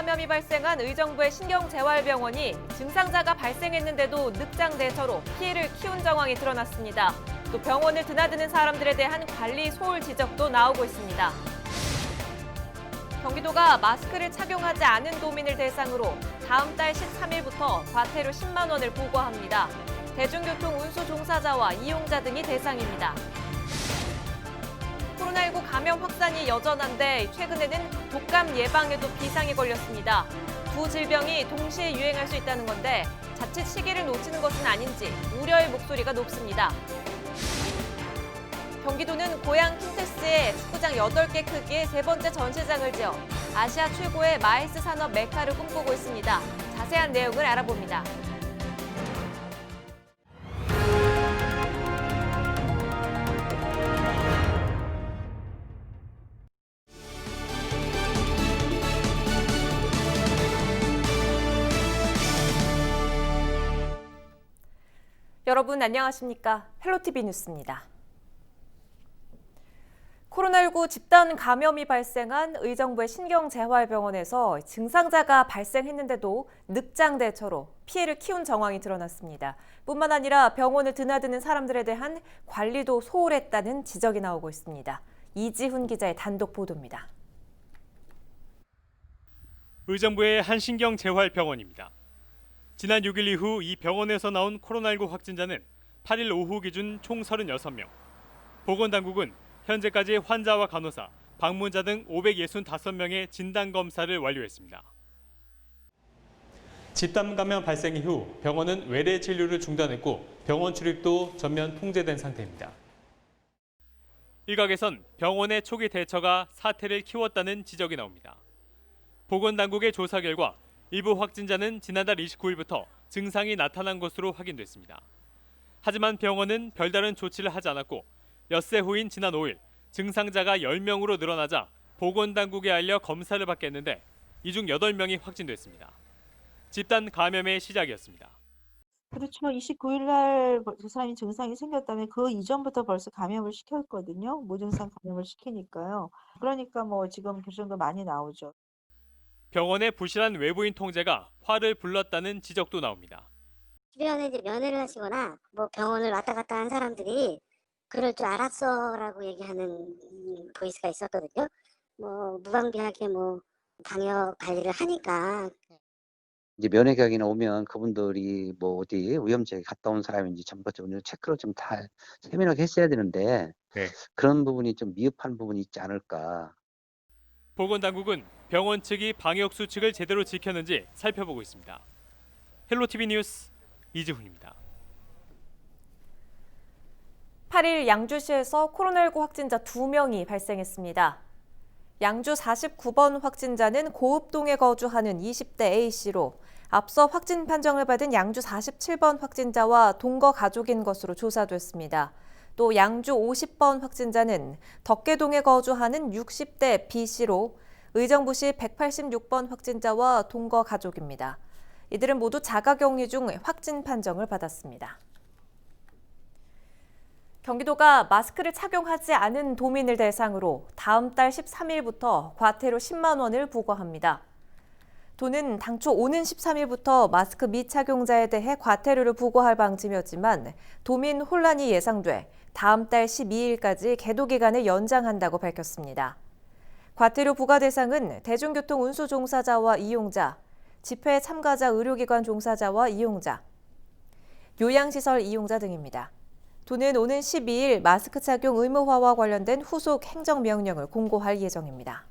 감염이 발생한 의정부의 신경재활병원이 증상자가 발생했는데도 늑장 대처로 피해를 키운 정황이 드러났습니다. 또 병원을 드나드는 사람들에 대한 관리 소홀 지적도 나오고 있습니다. 경기도가 마스크를 착용하지 않은 도민을 대상으로 다음 달 13일부터 과태료 10만 원을 부과합니다. 대중교통 운수 종사자와 이용자 등이 대상입니다. 코로나19 감염 확산이 여전한데 최근에는 독감 예방에도 비상이 걸렸습니다. 두 질병이 동시에 유행할 수 있다는 건데 자칫 시기를 놓치는 것은 아닌지 우려의 목소리가 높습니다. 경기도는 고양 킨텍스에 축구장 8개 크기의 세 번째 전시장을 지어 아시아 최고의 마이스 산업 메카를 꿈꾸고 있습니다. 자세한 내용을 알아봅니다. 여러분 안녕하십니까? 헬로티비 뉴스입니다. 코로나19 집단 감염이 발생한 의정부의 신경재활병원에서 증상자가 발생했는데도 늑장 대처로 피해를 키운 정황이 드러났습니다. 뿐만 아니라 병원을 드나드는 사람들에 대한 관리도 소홀했다는 지적이 나오고 있습니다. 이지훈 기자의 단독 보도입니다. 의정부의 한 신경재활병원입니다. 지난 6일 이후 이 병원에서 나온 코로나19 확진자는 8일 오후 기준 총 36명. 보건당국은 현재까지 환자와 간호사, 방문자 등 565명의 진단검사를 완료했습니다. 집단 감염 발생 이후 병원은 외래 진료를 중단했고 병원 출입도 전면 통제된 상태입니다. 일각에선 병원의 초기 대처가 사태를 키웠다는 지적이 나옵니다. 보건당국의 조사 결과 일부 확진자는 지난달 29일부터 증상이 나타난 것으로 확인됐습니다. 하지만 병원은 별다른 조치를 하지 않았고 엿새 후인 지난 5일 증상자가 10명으로 늘어나자 보건당국에 알려 검사를 받게 했는데 이 중 8명이 확진됐습니다. 집단 감염의 시작이었습니다. 그렇죠. 29일 날 그 사람이 증상이 생겼다면 그 이전부터 벌써 감염을 시켰거든요. 무증상 감염을 시키니까요. 그러니까 뭐 지금 그 정도 많이 나오죠. 병원의 부실한 외부인 통제가 화를 불렀다는 지적도 나옵니다. 주변에 이제 면회를 하시거나 뭐 병원을 왔다 갔다 한 사람들이 그럴 줄 알았어라고 얘기하는 보이스가 있었거든요. 뭐 무방비하게 뭐 방역 관리를 하니까. 이제 면회객이나 오면 그분들이 뭐 어디 위험 지역에 갔다 온 사람인지 전부적으로 체크를 좀 다 세밀하게 했어야 되는데 그런 부분이 좀 미흡한 부분이 있지 않을까. 보건당국은 병원 측이 방역 수칙을 제대로 지켰는지 살펴보고 있습니다. 헬로티비 뉴스 이지훈입니다. 8일 양주시에서 코로나19 확진자 2명이 발생했습니다. 양주 49번 확진자는 고읍동에 거주하는 20대 A씨로 앞서 확진 판정을 받은 양주 47번 확진자와 동거 가족인 것으로 조사됐습니다. 또 양주 50번 확진자는 덕계동에 거주하는 60대 B씨로 의정부시 186번 확진자와 동거 가족입니다. 이들은 모두 자가격리 중 확진 판정을 받았습니다. 경기도가 마스크를 착용하지 않은 도민을 대상으로 다음 달 13일부터 과태료 10만 원을 부과합니다. 도는 당초 오는 13일부터 마스크 미착용자에 대해 과태료를 부과할 방침이었지만 도민 혼란이 예상돼 다음 달 12일까지 계도 기간을 연장한다고 밝혔습니다. 과태료 부과 대상은 대중교통 운수 종사자와 이용자, 집회 참가자 의료기관 종사자와 이용자, 요양시설 이용자 등입니다. 도는 오는 12일 마스크 착용 의무화와 관련된 후속 행정명령을 공고할 예정입니다.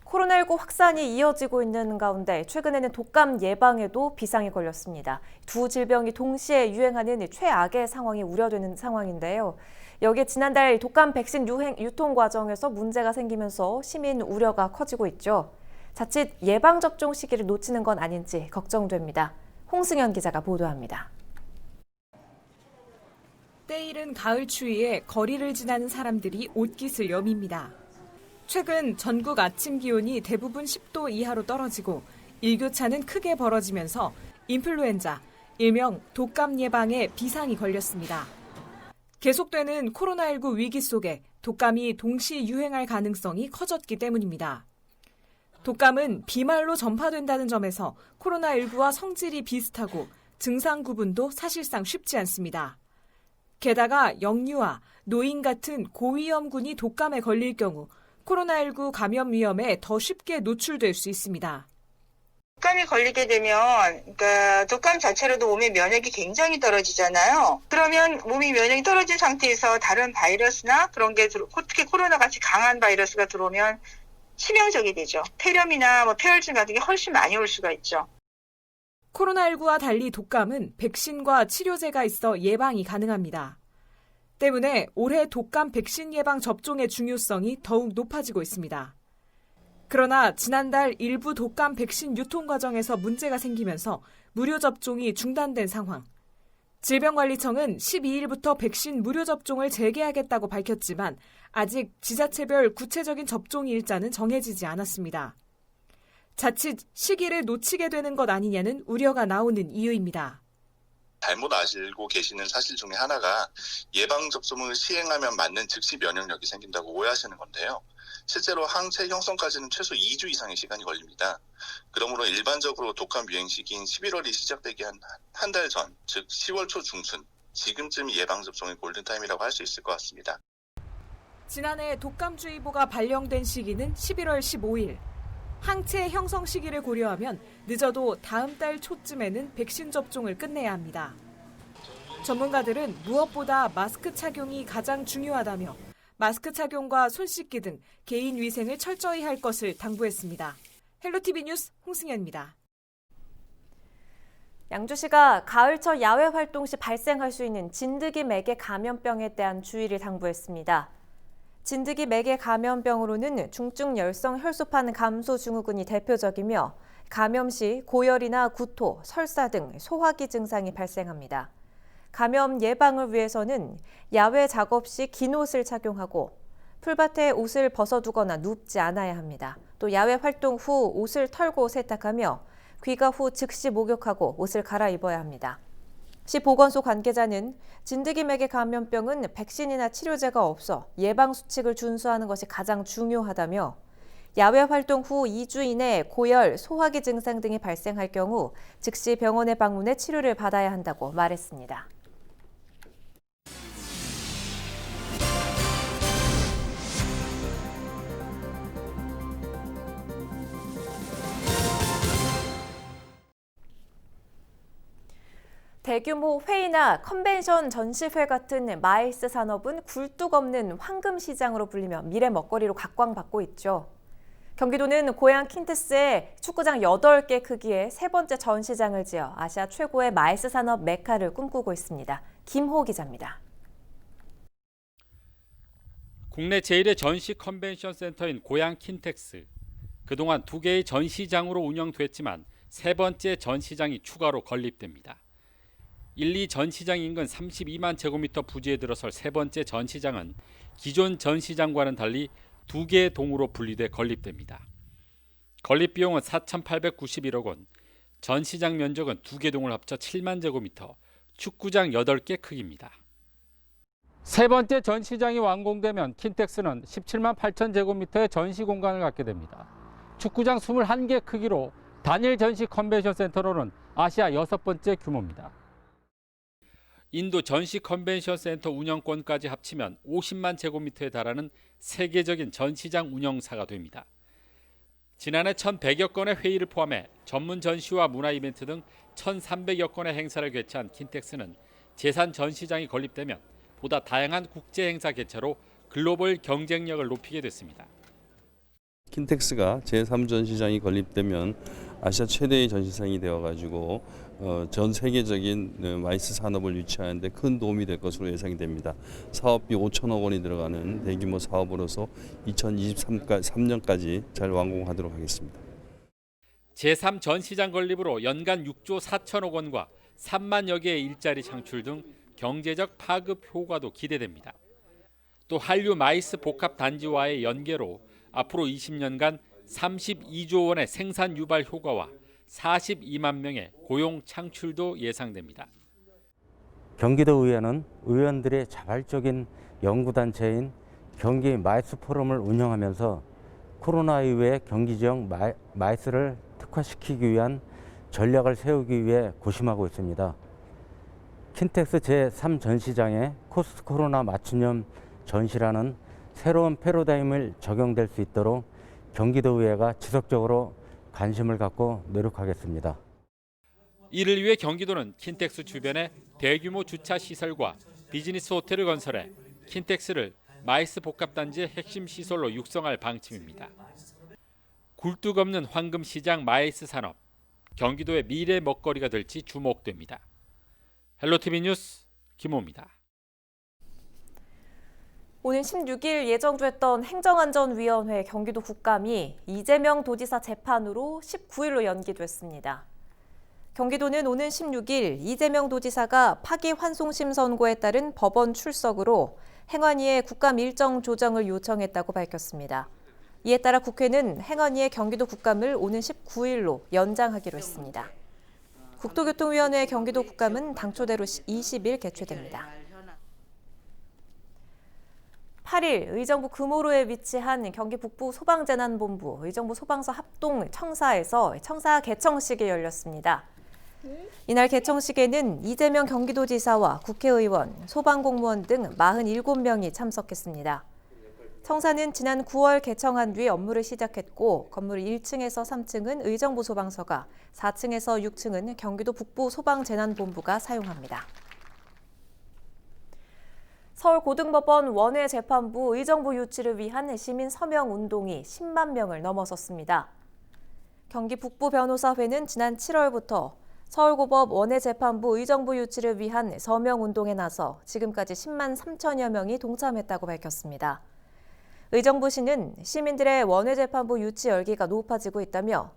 코로나19 확산이 이어지고 있는 가운데 최근에는 독감 예방에도 비상이 걸렸습니다. 두 질병이 동시에 유행하는 최악의 상황이 우려되는 상황인데요. 여기에 지난달 독감 백신 유통 과정에서 문제가 생기면서 시민 우려가 커지고 있죠. 자칫 예방접종 시기를 놓치는 건 아닌지 걱정됩니다. 홍승현 기자가 보도합니다. 때이른 가을 추위에 거리를 지나는 사람들이 옷깃을 여밉니다. 최근 전국 아침 기온이 대부분 10도 이하로 떨어지고 일교차는 크게 벌어지면서 인플루엔자, 일명 독감 예방에 비상이 걸렸습니다. 계속되는 코로나19 위기 속에 독감이 동시 유행할 가능성이 커졌기 때문입니다. 독감은 비말로 전파된다는 점에서 코로나19와 성질이 비슷하고 증상 구분도 사실상 쉽지 않습니다. 게다가 영유아, 노인 같은 고위험군이 독감에 걸릴 경우 코로나19 감염 위험에 더 쉽게 노출될 수 있습니다. 독감이 걸리게 되면 그러니까 독감 자체로도 몸의 면역이 굉장히 떨어지잖아요. 그러면 몸이 면역이 떨어진 상태에서 다른 바이러스나 그런 게 특히 코로나 같이 강한 바이러스가 들어오면 치명적이 되죠. 폐렴이나 폐혈증 같은 게 훨씬 많이 올 수가 있죠. 코로나19와 달리 독감은 백신과 치료제가 있어 예방이 가능합니다. 때문에 올해 독감 백신 예방 접종의 중요성이 더욱 높아지고 있습니다. 그러나 지난달 일부 독감 백신 유통 과정에서 문제가 생기면서 무료 접종이 중단된 상황. 질병관리청은 12일부터 백신 무료 접종을 재개하겠다고 밝혔지만 아직 지자체별 구체적인 접종 일자는 정해지지 않았습니다. 자칫 시기를 놓치게 되는 것 아니냐는 우려가 나오는 이유입니다. 잘못 알고 계시는 사실 중에 하나가 예방 접종을 시행하면 맞는 즉시 면역력이 생긴다고 오해하시는 건데요. 실제로 항체 형성까지는 최소 2주 이상의 시간이 걸립니다. 그러므로 일반적으로 독감 유행 시기인 11월이 시작되기 한 달 전, 즉 10월 초 중순, 지금쯤이 예방 접종의 골든타임이라고 할 수 있을 것 같습니다. 지난해 독감주의보가 발령된 시기는 11월 15일. 항체 형성 시기를 고려하면 늦어도 다음 달 초쯤에는 백신 접종을 끝내야 합니다. 전문가들은 무엇보다 마스크 착용이 가장 중요하다며 마스크 착용과 손 씻기 등 개인 위생을 철저히 할 것을 당부했습니다. 헬로티비 뉴스 홍승현입니다. 양주시가 가을철 야외 활동 시 발생할 수 있는 진드기 매개 감염병에 대한 주의를 당부했습니다. 진드기 매개 감염병으로는 중증 열성 혈소판 감소 증후군이 대표적이며 감염 시 고열이나 구토, 설사 등 소화기 증상이 발생합니다. 감염 예방을 위해서는 야외 작업 시 긴 옷을 착용하고 풀밭에 옷을 벗어두거나 눕지 않아야 합니다. 또 야외 활동 후 옷을 털고 세탁하며 귀가 후 즉시 목욕하고 옷을 갈아입어야 합니다. 시 보건소 관계자는 진드기 매개 감염병은 백신이나 치료제가 없어 예방 수칙을 준수하는 것이 가장 중요하다며 야외 활동 후 2주 이내 고열, 소화기 증상 등이 발생할 경우 즉시 병원에 방문해 치료를 받아야 한다고 말했습니다. 대규모 회의나 컨벤션 전시회 같은 마이스 산업은 굴뚝 없는 황금 시장으로 불리며 미래 먹거리로 각광받고 있죠. 경기도는 고양 킨텍스에 축구장 8개 크기의 세 번째 전시장을 지어 아시아 최고의 마이스 산업 메카를 꿈꾸고 있습니다. 김호 기자입니다. 국내 제1의 전시 컨벤션 센터인 고양 킨텍스. 그동안 2개의 전시장으로 운영됐지만 세 번째 전시장이 추가로 건립됩니다. 1, 2 전시장 인근 32만 제곱미터 부지에 들어설 세 번째 전시장은 기존 전시장과는 달리 2개의 동으로 분리돼 건립됩니다. 건립 비용은 4,891억 원, 전시장 면적은 2개 동을 합쳐 7만 제곱미터, 축구장 8개 크기입니다. 세 번째 전시장이 완공되면 킨텍스는 17만 8천 제곱미터의 전시 공간을 갖게 됩니다. 축구장 21개 크기로 단일 전시 컨벤션 센터로는 아시아 6번째 규모입니다. 인도 전시 컨벤션 센터 운영권까지 합치면 50만 제곱미터에 달하는 세계적인 전시장 운영사가 됩니다. 지난해 1,100여 건의 회의를 포함해 전문 전시와 문화 이벤트 등 1,300여 건의 행사를 개최한 킨텍스는 제산 전시장이 건립되면 보다 다양한 국제 행사 개최로 글로벌 경쟁력을 높이게 됐습니다. 킨텍스가 제3전시장이 건립되면 아시아 최대의 전시장이 되어가지고 전 세계적인 마이스 산업을 유치하는 데 큰 도움이 될 것으로 예상이 됩니다. 사업비 5천억 원이 들어가는 대규모 사업으로서 2023년까지 잘 완공하도록 하겠습니다. 제3전시장 건립으로 연간 6조 4천억 원과 3만여 개의 일자리 창출 등 경제적 파급 효과도 기대됩니다. 또 한류 마이스 복합 단지와의 연계로 앞으로 20년간 32조 원의 생산 유발 효과와 42만 명의 고용 창출도 예상됩니다. 경기도의회는 의원들의 자발적인 연구단체인 경기 마이스 포럼을 운영하면서 코로나 이후에 경기 지역 마이스를 특화시키기 위한 전략을 세우기 위해 고심하고 있습니다. 킨텍스 제3전시장에 코스트 코로나 맞춤형 전시라는 새로운 패러다임을 적용될 수 있도록 경기도의회가 지속적으로 관심을 갖고 노력하겠습니다. 이를 위해 경기도는 킨텍스 주변에 대규모 주차 시설과 비즈니스 호텔을 건설해 킨텍스를 마이스 복합단지의 핵심 시설로 육성할 방침입니다. 굴뚝 없는 황금시장 마이스 산업, 경기도의 미래 먹거리가 될지 주목됩니다. 헬로티비 뉴스 김호입니다. 오는 16일 예정됐던 행정안전위원회 경기도 국감이 이재명 도지사 재판으로 19일로 연기됐습니다. 경기도는 오는 16일 이재명 도지사가 파기환송심 선고에 따른 법원 출석으로 행안위에 국감 일정 조정을 요청했다고 밝혔습니다. 이에 따라 국회는 행안위의 경기도 국감을 오는 19일로 연장하기로 했습니다. 국토교통위원회 경기도 국감은 당초대로 20일 개최됩니다. 8일 의정부 금호로에 위치한 경기 북부 소방재난본부 의정부 소방서 합동 청사에서 청사 개청식이 열렸습니다. 이날 개청식에는 이재명 경기도지사와 국회의원, 소방공무원 등 47명이 참석했습니다. 청사는 지난 9월 개청한 뒤 업무를 시작했고 건물 1층에서 3층은 의정부 소방서가, 4층에서 6층은 경기도 북부 소방재난본부가 사용합니다. 서울고등법원 원외재판부 의정부 유치를 위한 시민 서명 운동이 10만 명을 넘어섰습니다. 경기 북부 변호사회는 지난 7월부터 서울고법 원외재판부 의정부 유치를 위한 서명 운동에 나서 지금까지 10만 3천여 명이 동참했다고 밝혔습니다. 의정부시는 시민들의 원외재판부 유치 열기가 높아지고 있다며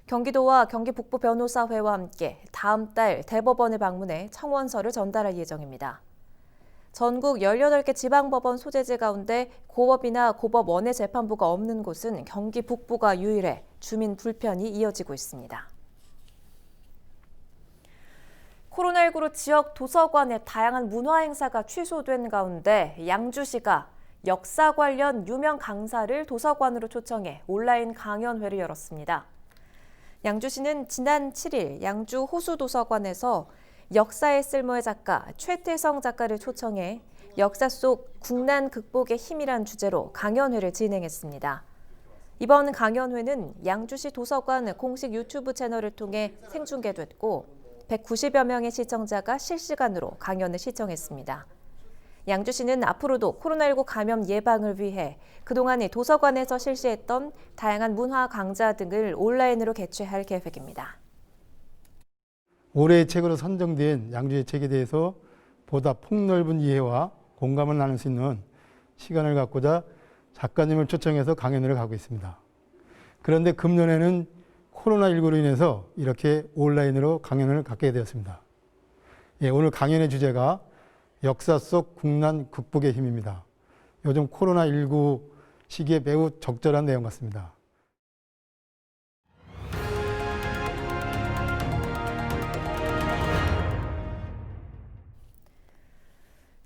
경기도와 경기 북부 변호사회와 함께 다음 달 대법원을 방문해 청원서를 전달할 예정입니다. 전국 18개 지방법원 소재지 가운데 고법이나 고법 원외재판부가 없는 곳은 경기 북부가 유일해 주민 불편이 이어지고 있습니다. 코로나19로 지역 도서관의 다양한 문화 행사가 취소된 가운데 양주시가 역사 관련 유명 강사를 도서관으로 초청해 온라인 강연회를 열었습니다. 양주시는 지난 7일 양주 호수도서관에서 역사의 쓸모의 작가 최태성 작가를 초청해 역사 속 국난 극복의 힘이란 주제로 강연회를 진행했습니다. 이번 강연회는 양주시 도서관 공식 유튜브 채널을 통해 생중계됐고 190여 명의 시청자가 실시간으로 강연을 시청했습니다. 양주시는 앞으로도 코로나19 감염 예방을 위해 그동안 도서관에서 실시했던 다양한 문화 강좌 등을 온라인으로 개최할 계획입니다. 올해의 책으로 선정된 양주의 책에 대해서 보다 폭넓은 이해와 공감을 나눌 수 있는 시간을 갖고자 작가님을 초청해서 강연을 가고 있습니다. 그런데 금년에는 코로나19로 인해서 이렇게 온라인으로 강연을 갖게 되었습니다. 오늘 강연의 주제가 역사 속 국난 극복의 힘입니다. 요즘 코로나19 시기에 매우 적절한 내용 같습니다.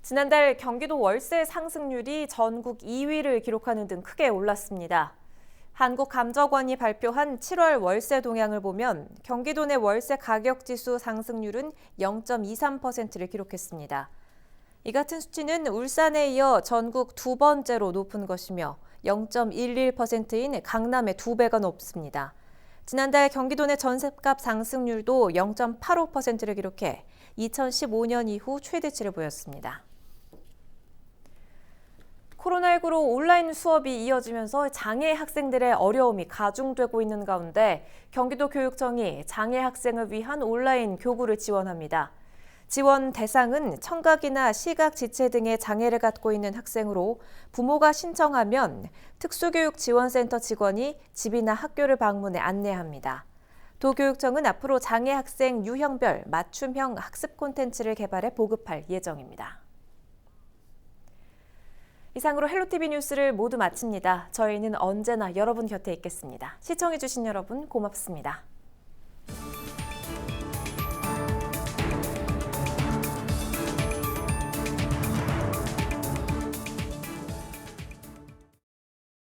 지난달 경기도 월세 상승률이 전국 2위를 기록하는 등 크게 올랐습니다. 한국감정원이 발표한 7월 월세 동향을 보면 경기도 내 월세 가격지수 상승률은 0.23%를 기록했습니다. 이 같은 수치는 울산에 이어 전국 두 번째로 높은 것이며 0.11%인 강남의 2배가 높습니다. 지난달 경기도 내 전셋값 상승률도 0.85%를 기록해 2015년 이후 최대치를 보였습니다. 코로나19로 온라인 수업이 이어지면서 장애 학생들의 어려움이 가중되고 있는 가운데 경기도 교육청이 장애 학생을 위한 온라인 교구를 지원합니다. 지원 대상은 청각이나 시각 지체 등의 장애를 갖고 있는 학생으로 부모가 신청하면 특수교육지원센터 직원이 집이나 학교를 방문해 안내합니다. 도교육청은 앞으로 장애 학생 유형별 맞춤형 학습 콘텐츠를 개발해 보급할 예정입니다. 이상으로 헬로티비 뉴스를 모두 마칩니다. 저희는 언제나 여러분 곁에 있겠습니다. 시청해주신 여러분 고맙습니다.